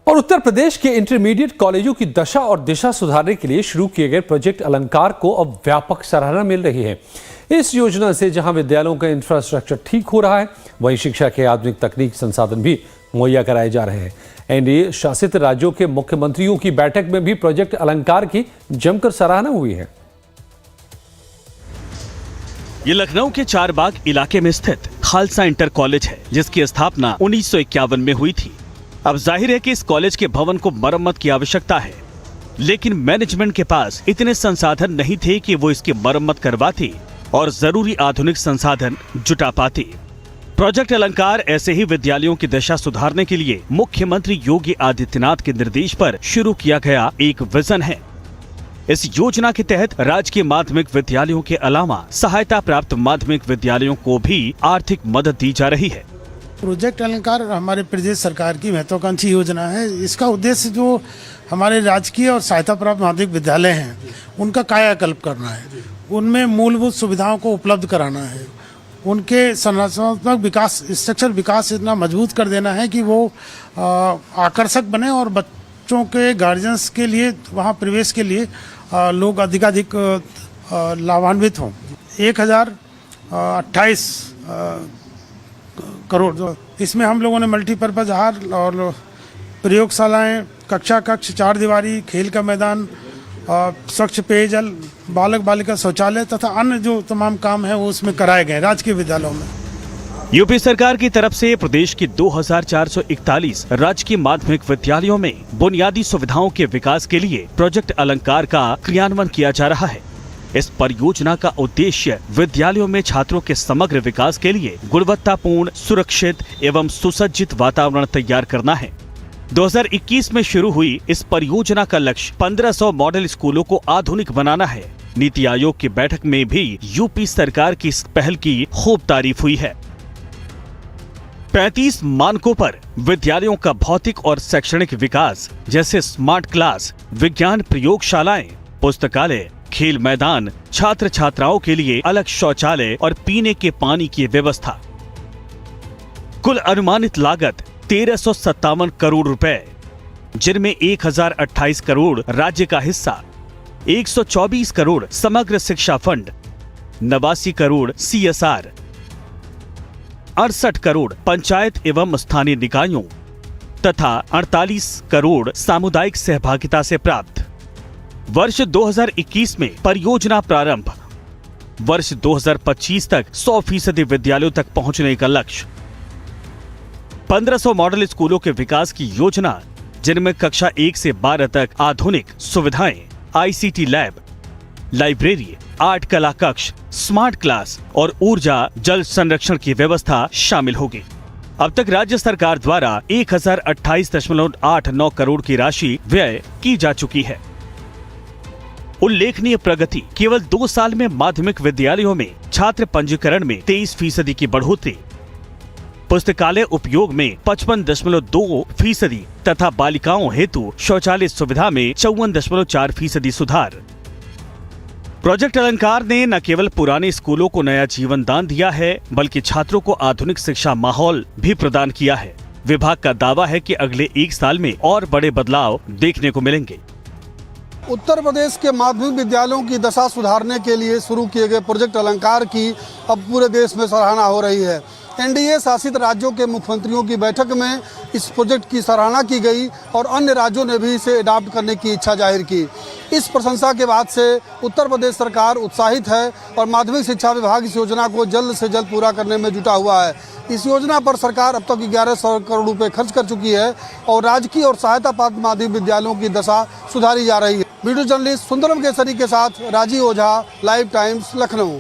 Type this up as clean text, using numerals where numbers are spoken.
और उत्तर प्रदेश के इंटरमीडिएट कॉलेजों की दशा और दिशा सुधारने के लिए शुरू किए गए प्रोजेक्ट अलंकार को अब व्यापक सराहना मिल रही है। इस योजना से जहां विद्यालयों का इंफ्रास्ट्रक्चर ठीक हो रहा है, वहीं शिक्षा के आधुनिक तकनीक संसाधन भी मुहैया कराए जा रहे हैं। एनडीए शासित राज्यों के मुख्यमंत्रियों की बैठक में भी प्रोजेक्ट अलंकार की जमकर सराहना हुई है। ये लखनऊ के चारबाग इलाके में स्थित खालसा इंटर कॉलेज है, जिसकी स्थापना 1951 में हुई थी। अब जाहिर है कि इस कॉलेज के भवन को मरम्मत की आवश्यकता है, लेकिन मैनेजमेंट के पास इतने संसाधन नहीं थे कि वो इसकी मरम्मत करवाती और जरूरी आधुनिक संसाधन जुटा पाती। प्रोजेक्ट अलंकार ऐसे ही विद्यालयों की दशा सुधारने के लिए मुख्यमंत्री योगी आदित्यनाथ के निर्देश पर शुरू किया गया एक विजन है। इस योजना के तहत राजकीय माध्यमिक विद्यालयों के अलावा सहायता प्राप्त माध्यमिक विद्यालयों को भी आर्थिक मदद दी जा रही है। प्रोजेक्ट अलंकार हमारे प्रदेश सरकार की महत्वाकांक्षी योजना है। इसका उद्देश्य जो हमारे राजकीय और सहायता प्राप्त माध्यमिक विद्यालय हैं, उनका कायाकल्प करना है, उनमें मूलभूत सुविधाओं को उपलब्ध कराना है, उनके संरचनात्मक विकास, स्ट्रक्चर विकास इतना मजबूत कर देना है कि वो आकर्षक बने और बच्चों के गार्जियंस के लिए वहाँ प्रवेश के लिए लोग अधिकाधिक लाभान्वित हों। 1028 करोड़, इसमें हम लोगों ने मल्टीपर्पज हॉल और प्रयोगशालाएं, कक्षा कक्ष, 4 दीवारी, खेल का मैदान, स्वच्छ पेयजल, बालक बालिका शौचालय तथा अन्य जो तमाम काम है वो उसमें कराए गए राजकीय विद्यालयों में। यूपी सरकार की तरफ से प्रदेश की 2441 राजकीय माध्यमिक विद्यालयों में बुनियादी सुविधाओं के विकास के लिए प्रोजेक्ट अलंकार का क्रियान्वयन किया जा रहा है। इस परियोजना का उद्देश्य विद्यालयों में छात्रों के समग्र विकास के लिए गुणवत्तापूर्ण, सुरक्षित एवं सुसज्जित वातावरण तैयार करना है। 2021 में शुरू हुई इस परियोजना का लक्ष्य 1500 मॉडल स्कूलों को आधुनिक बनाना है। नीति आयोग की बैठक में भी यूपी सरकार की इस पहल की खूब तारीफ हुई है। 35 मानकों पर विद्यालयों का भौतिक और शैक्षणिक विकास, जैसे स्मार्ट क्लास, विज्ञान प्रयोगशालाएं, पुस्तकालय, खेल मैदान, छात्र छात्राओं के लिए अलग शौचालय और पीने के पानी की व्यवस्था। कुल अनुमानित लागत 1357 करोड़ रुपए, जिनमें 1028 करोड़ राज्य का हिस्सा, 124 करोड़ समग्र शिक्षा फंड, 89 करोड़ CSR, 68 करोड़ पंचायत एवं स्थानीय निकायों तथा 48 करोड़ सामुदायिक सहभागिता से प्राप्त। वर्ष 2021 में परियोजना प्रारंभ, वर्ष 2025 तक 100% विद्यालयों तक पहुंचने का लक्ष्य। 1500 मॉडल स्कूलों के विकास की योजना, जिनमें कक्षा 1 से 12 तक आधुनिक सुविधाएं, ICT लैब, लाइब्रेरी, आर्ट कला कक्ष, स्मार्ट क्लास और ऊर्जा जल संरक्षण की व्यवस्था शामिल होगी। अब तक राज्य सरकार द्वारा 1028.89 करोड़ की राशि व्यय की जा चुकी है। उल्लेखनीय प्रगति, केवल 2 साल में माध्यमिक विद्यालयों में छात्र पंजीकरण में 23% की बढ़ोतरी, पुस्तकालय उपयोग में 55.2% तथा बालिकाओं हेतु शौचालय सुविधा में 54.4% सुधार। प्रोजेक्ट अलंकार ने न केवल पुराने स्कूलों को नया जीवन दान दिया है, बल्कि छात्रों को आधुनिक शिक्षा माहौल भी प्रदान किया है। विभाग का दावा है कि अगले 1 साल में और बड़े बदलाव देखने को मिलेंगे। उत्तर प्रदेश के माध्यमिक विद्यालयों की दशा सुधारने के लिए शुरू किए गए प्रोजेक्ट अलंकार की अब पूरे देश में सराहना हो रही है। एनडीए शासित राज्यों के मुख्यमंत्रियों की बैठक में इस प्रोजेक्ट की सराहना की गई और अन्य राज्यों ने भी इसे अडॉप्ट करने की इच्छा जाहिर की। इस प्रशंसा के बाद से उत्तर प्रदेश सरकार उत्साहित है और माध्यमिक शिक्षा विभाग इस योजना को जल्द से जल्द पूरा करने में जुटा हुआ है। इस योजना पर सरकार अब तक 1100 करोड़ रुपए खर्च कर चुकी है और राजकीय और सहायता प्राप्त माध्यमिक विद्यालयों की दशा सुधारी जा रही है। वीडियो जर्नलिस्ट सुंदरम केसरी के साथ राजीव ओझा, लाइव टाइम्स, लखनऊ।